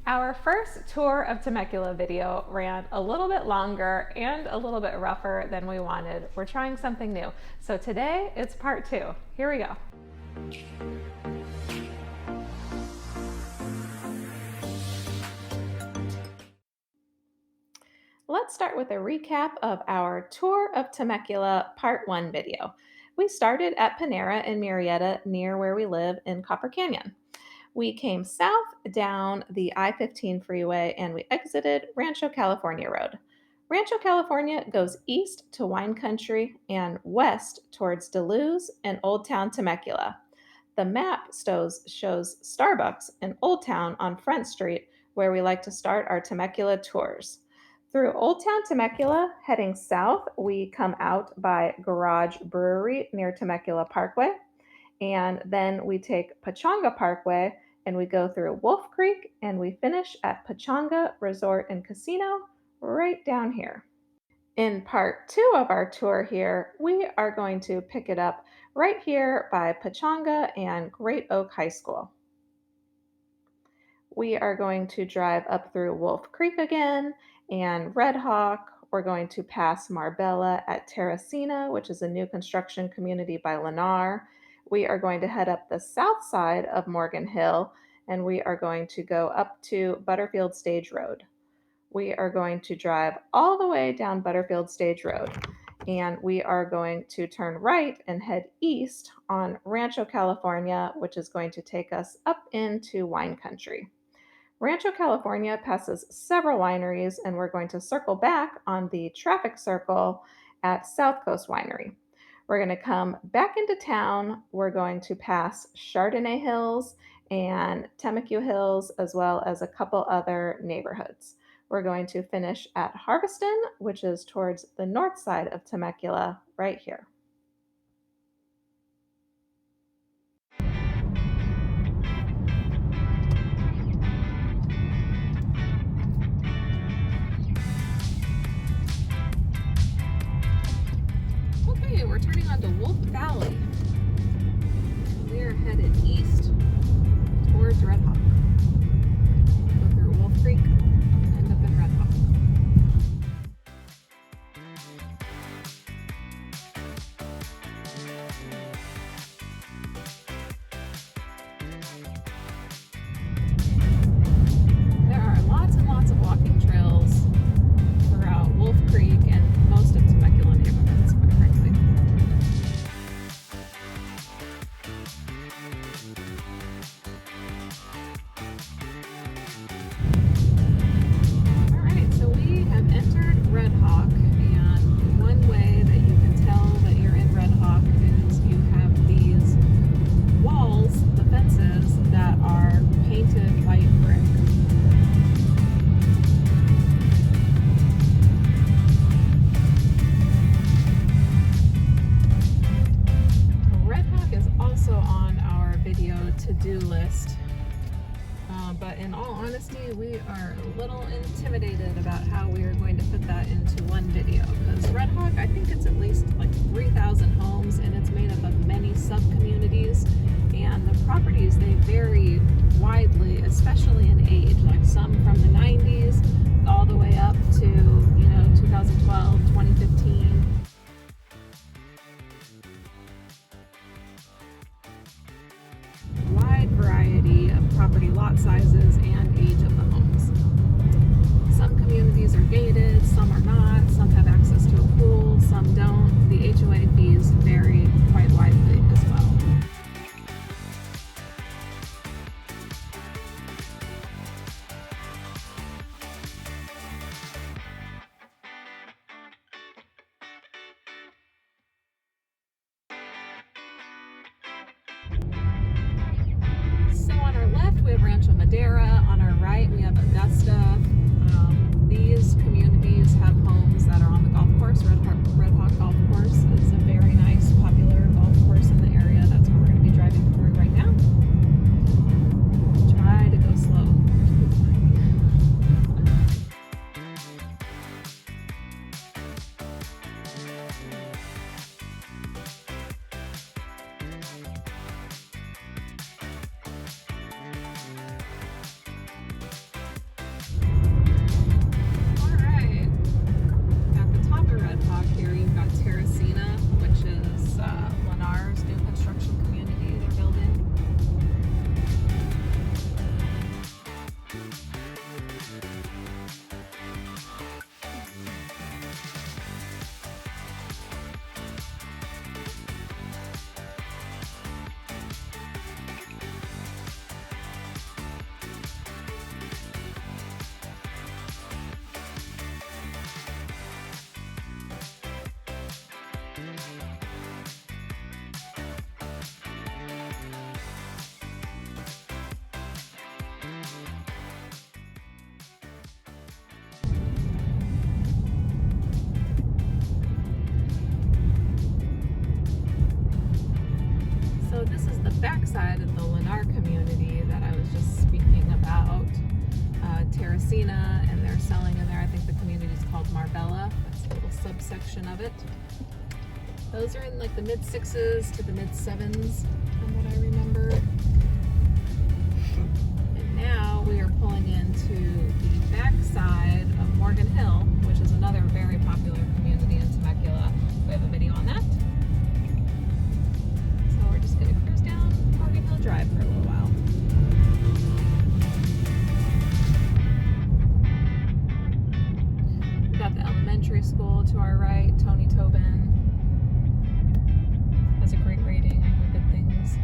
Our first tour of Temecula video ran a little bit longer and a little bit rougher than we wanted. We're trying something new. So today it's part 2. Here we go. Let's start with a recap of our tour of Temecula part 1 video. We started at Panera in Murrieta near where we live in Copper Canyon. We came south down the I-15 freeway and we exited Rancho California Road. Rancho California goes east to wine country and west towards Duluth and Old Town Temecula. The map shows Starbucks in Old Town on Front Street, where we like to start our Temecula tours. Through Old Town Temecula, heading south, we come out by Garage Brewery near Temecula Parkway. And then we take Pachanga Parkway and we go through Wolf Creek and we finish at Pachanga Resort and Casino right down here. In part 2 of our tour here, we are going to pick it up right here by Pachanga and Great Oak High School. We are going to drive up through Wolf Creek again and Redhawk. We're going to pass Marbella at Terracina, which is a new construction community by Lennar. We are going to head up the south side of Morgan Hill, and we are going to go up to Butterfield Stage Road. We are going to drive all the way down Butterfield Stage Road, and we are going to turn right and head east on Rancho California, which is going to take us up into wine country. Rancho California passes several wineries, and we're going to circle back on the traffic circle at South Coast Winery. We're going to come back into town. We're going to pass Chardonnay Hills and Temeku Hills, as well as a couple other neighborhoods. We're going to finish at Harveston, which is towards the north side of Temecula, right here. Okay, we're turning onto Wolf Valley. We're headed east towards Redhawk. Go through Wolf Creek, end up in Redhawk. There are lots and lots of walking trails throughout Wolf Creek and most of Temecula Neighborhoods, quite frankly. Alright, so we have entered Redhawk, and one way that you can tell that you're in Redhawk is you have these walls, the fences, that are painted white brick. Redhawk is also on our video to-do list. But in all honesty, we are a little intimidated about how we are going to put that into one video, because Redhawk, I think it's at least like 3,000 homes, and it's made up of many sub-communities, and the properties, they vary widely, especially in age, like some from the 90s all the way up to, 2012, 2015. Wide variety of property lot sizes and age of the homes. Some communities are gated, some are not, some have access to a pool, some don't. The HOA fees vary quite widely as well. So on our left we have Rancho Madera, on our right we have Augusta. These communities have homes that are on the golf course. Redhawk Golf Course is a very nice, popular golf course in the area. That's where we're going to be driving through right now. Try to go slow. Terracina, and they're selling in there. I think the community is called Marbella. That's a little subsection of it. Those are in like the mid-6s to the mid-7s, from what I remember. And now we are pulling into the backside of Morgan Hill, which is another very popular community in Temecula. We have a video on that. So we're just going to cruise down Morgan Hill Drive for a little while. We got the elementary school to our right, Tony Tobin. Has a great rating. I hear good things.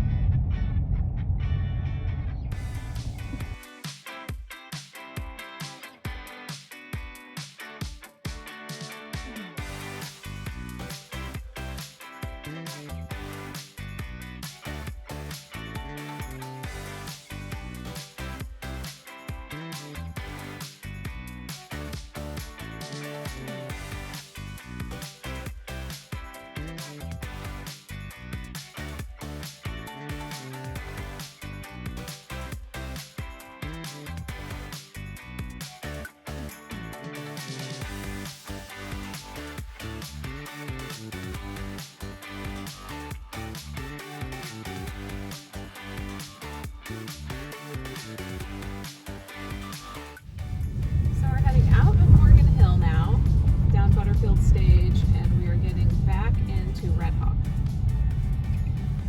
Stage, and we are getting back into Redhawk.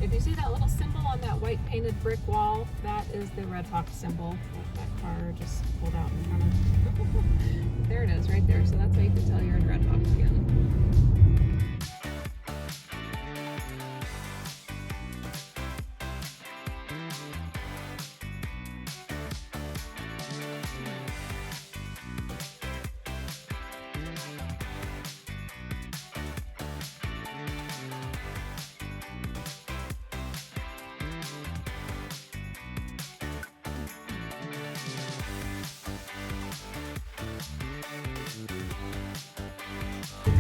If you see that little symbol on that white painted brick wall, that is the Redhawk symbol that car just pulled out in front of. There it is, right there. So that's how you can tell you're in Redhawk again.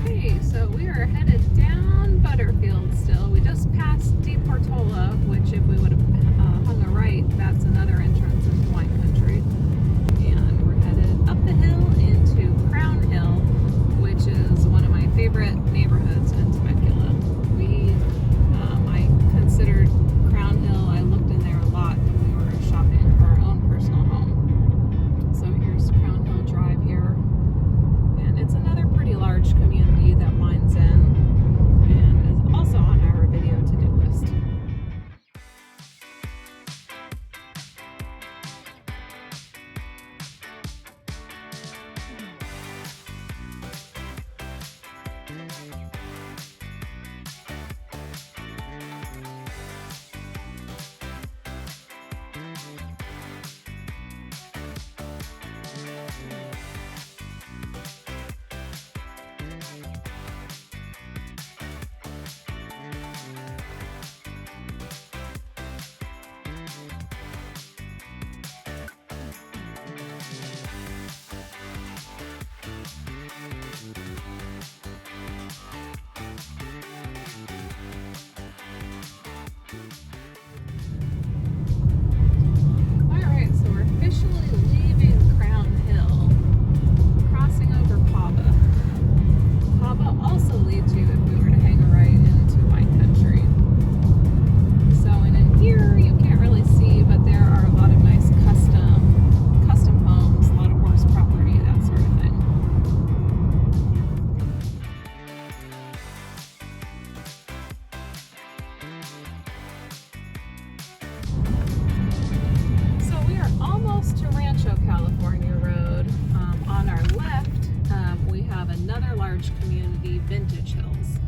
Okay, so we are headed down Butterfield still. We just passed Deep Portola, which if we would have hung a right, that's another entrance into wine country. And we're headed up the hill into Crowne Hill, which is one of my favorite neighborhoods in Temecula. I considered Crowne Hill, I looked in there a lot when we were shopping for our own personal home. So here's Crowne Hill Drive here. And it's another pretty large community that winds in and is also on our video to-do list. Community, Vintage Hills.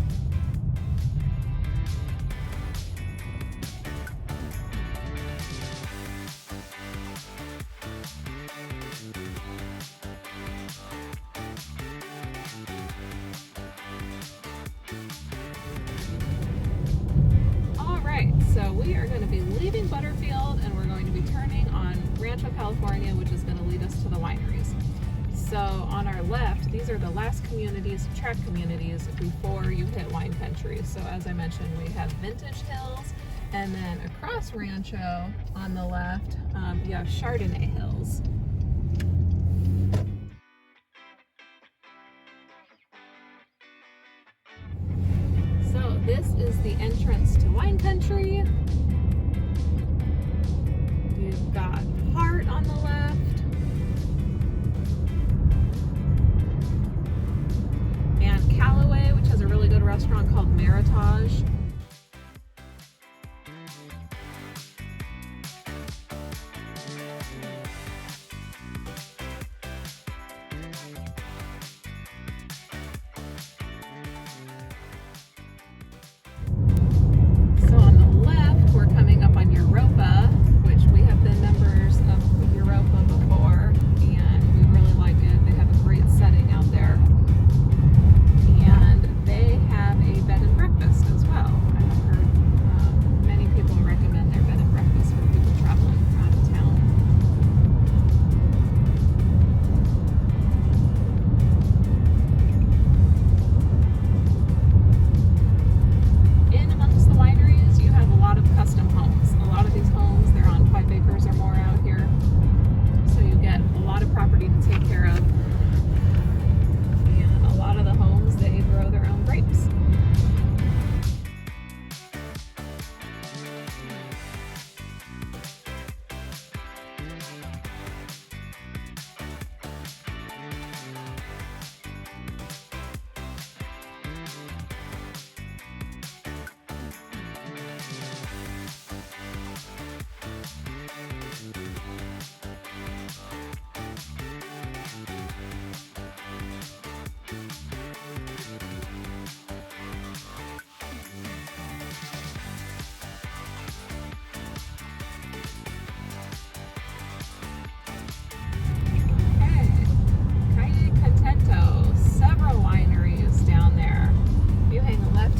Alright, so we are going to be leaving Butterfield and we're going to be turning on Rancho California, which is going to lead us to the wineries. So on our left, these are the last communities, track communities, before you hit wine country. So as I mentioned, we have Vintage Hills, and then across Rancho on the left, you have Chardonnay Hills. entrance to wine country. You've got Hart on the left. And Callaway, which has a really good restaurant called Meritage. So on the left, we're coming up on Europa, which we have been members of Europa before, and we really like it. They have a great setting out there. And they have a bed and breakfast as well. I have heard many people recommend their bed and breakfast for people traveling out of town. In amongst the wineries, you have a lot of custom homes. A lot of these homes, they're on 5 acres or more out here. So you get a lot of property to take care of. And a lot of the homes, they grow their own grapes.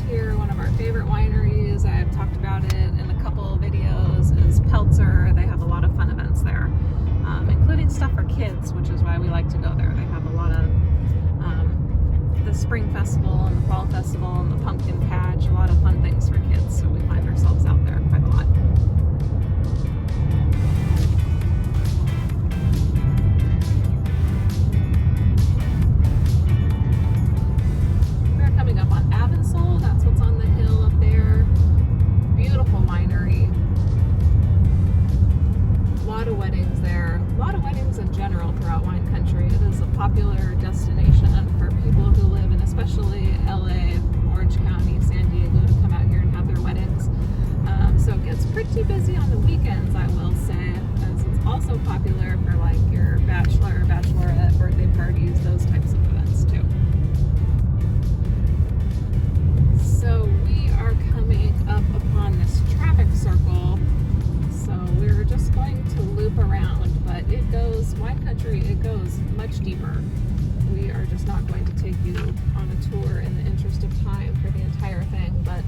Here, one of our favorite wineries, I've talked about it in a couple of videos, is Peltzer. They have a lot of fun events there, including stuff for kids, which is why we like to go there. They have a lot of the spring festival and the fall festival and the pumpkin patch, a lot of fun things for kids, so we find ourselves out there quite a lot. Popular destination for people who live in especially LA, Orange County, San Diego to come out here and have their weddings. So it gets pretty busy on the weekends, I will say, as it's also popular for like your bachelor or bachelorette birthday parties, those types of events too. So we are coming up upon this traffic circle. So we're just going to loop around, but it goes, wine country, it goes much deeper. We are just not going to take you on a tour in the interest of time for the entire thing, but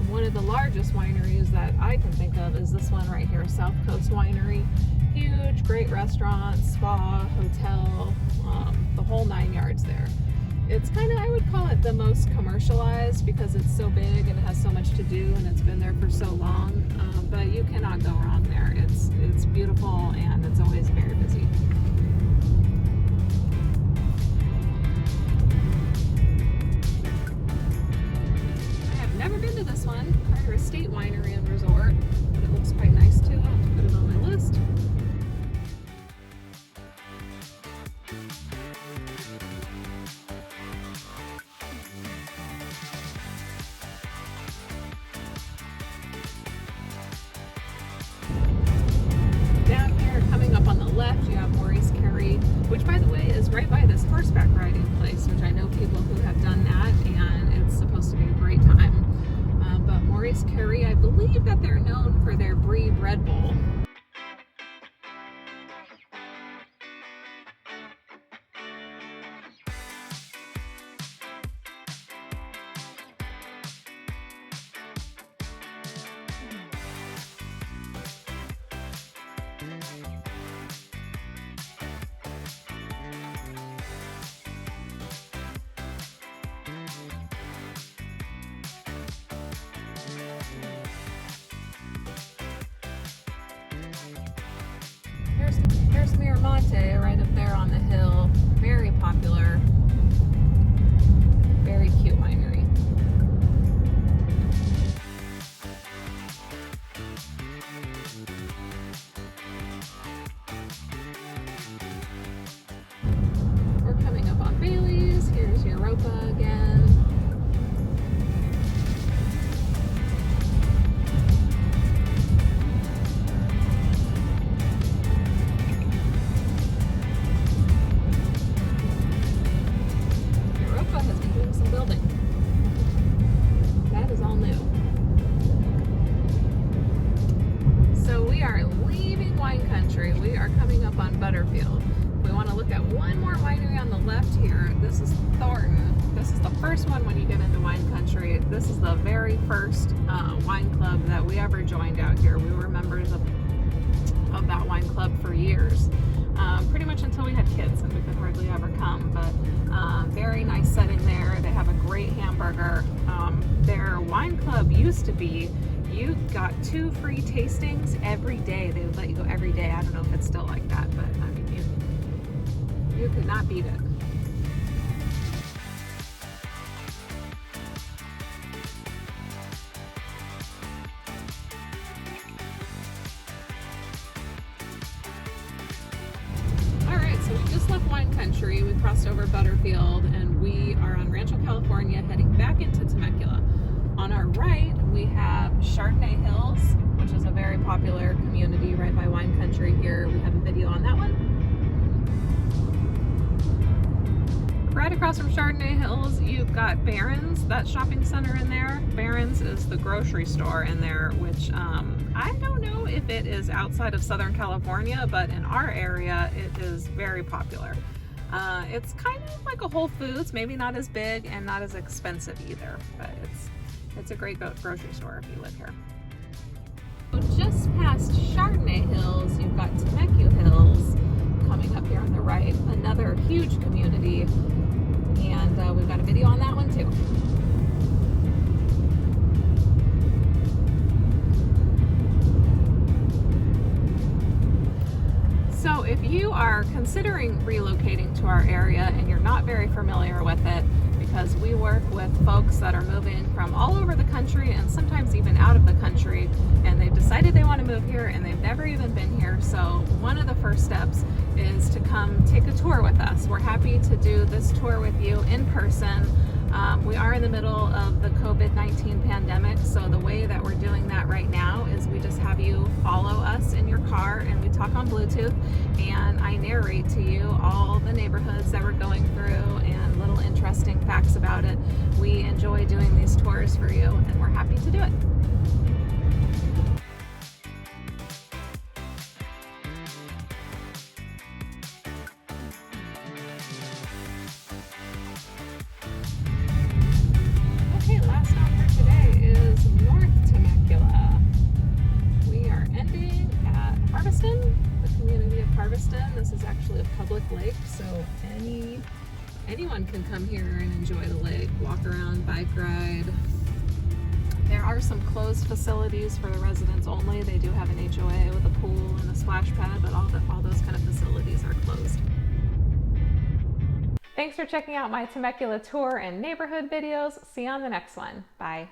one of the largest wineries that I can think of is this one right here, South Coast Winery. Huge, great restaurant, spa, hotel, the whole 9 yards there. It's kind of, I would call it the most commercialized because it's so big and it has so much to do and it's been there for so long, but you cannot go wrong there. It's beautiful and it's always very busy. I have never been to this one, Carter Estate Winery and Resort, but it looks quite nice too. I'll have to put it on my list. Which, by the way, is right by this horseback riding place, which I know people who have done that, and it's supposed to be a great time. But Maurice Carey, I believe that they're known for their Brie Bread Bowl. Here's Miramonte right up there on the hill. Very popular. Very cute winery. to look at one more winery on the left here. This is Thornton. This is the first one when you get into wine country. This is the very first wine club that we ever joined out here. We were members of that wine club for years. Pretty much until we had kids and we could hardly ever come, but very nice setting there. They have a great hamburger. Their wine club used to be, you got 2 free tastings every day. They would let you go every day. I don't know if it's still like that, but I mean, you could not beat it. Wine country. We crossed over Butterfield and we are on Rancho California heading back into Temecula. On our right we have Chardonnay Hills, which is a very popular community right by wine country here. We have a video on that one. Right across from Chardonnay Hills you've got Barron's, that shopping center in there. Barron's is the grocery store in there, which I don't know if it is outside of Southern California, but in our area it is very popular. It's kind of like a Whole Foods, maybe not as big and not as expensive either, but it's a great grocery store if you live here. So just past Chardonnay Hills, you've got Temeku Hills coming up here on the right, another huge community, and we've got a video on that one too. So if you are considering relocating to our area and you're not very familiar with it, because we work with folks that are moving from all over the country and sometimes even out of the country, and they've decided they want to move here and they've never even been here. So one of the first steps is to come take a tour with us. We're happy to do this tour with you in person. We are in the middle of the COVID-19 pandemic, so the way that we're doing that right now is we just have you follow us in your car and we talk on Bluetooth, and I narrate to you all the neighborhoods that we're going through and little interesting facts about it. We enjoy doing these tours for you and we're happy to do it. Last stop for today is North Temecula. We are ending at Harveston, the community of Harveston. This is actually a public lake, so anyone can come here and enjoy the lake, walk around, bike ride. There are some closed facilities for the residents only. They do have an HOA with a pool and a splash pad, but all those kind of facilities are closed. Thanks for checking out my Temecula tour and neighborhood videos. See you on the next one. Bye.